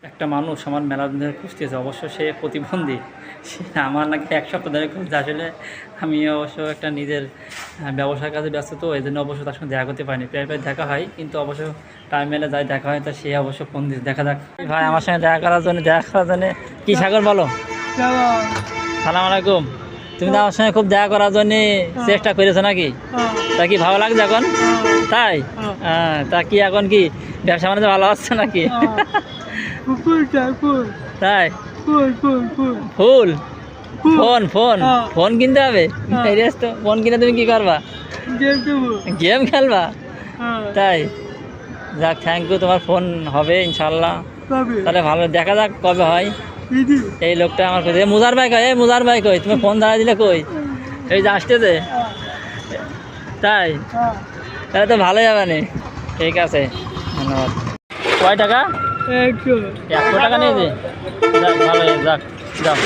একটা মানুষ আমার মেলা দিন ধরে খুঁজতেছে, অবশ্য সে প্রতিবন্ধী। সে আমার নাকি 1 সপ্তাহ ধরে খুঁজছে। আসলে আমি অবশ্য একটা নিজের ব্যবসার কাজে ব্যস্ত, তো এই জন্য অবশ্য তার সঙ্গে দেখা করতে পারিনি। প্রায় প্রায় দেখা হয়, কিন্তু অবশ্য টাইম মেলে যায় দেখা হয়। তা সে অবশ্য ফোন দিচ্ছে, দেখা যাক। ভাই আমার সঙ্গে দেখা করার জন্য কি সাগর বলো। সালাম আলাইকুম। তুমি তো আমার সঙ্গে খুব দেখা করার জন্য চেষ্টা করেছো নাকি? তা কি ভালো লাগছে এখন? তাই? হ্যাঁ, তা কি এখন কি ব্যবসা বাণিজ্য ভালো হচ্ছে নাকি? তাই? ফুল ফোন ফোন ফোন কিনতে হবে? তো ফোন কিনে তুমি কি করবা? গেম খেলবা? তাই? যাক, থ্যাংক ইউ। তোমার ফোন হবে ইনশাল্লাহ। তাহলে ভালো, দেখা যাক কবে হয়। এই লোকটা আমার কাছে মুজার ভাই কই, মুজার ভাই কই? তুমি ফোন দাঁড়া দিলে কই? এই যে আসতেছে। তাই? তাহলে তো ভালোই হবে না। ঠিক আছে, ধন্যবাদ। কয় টাকা? 100 টাকা নিয়েছে। যাক, ভালো, যাক, যাও।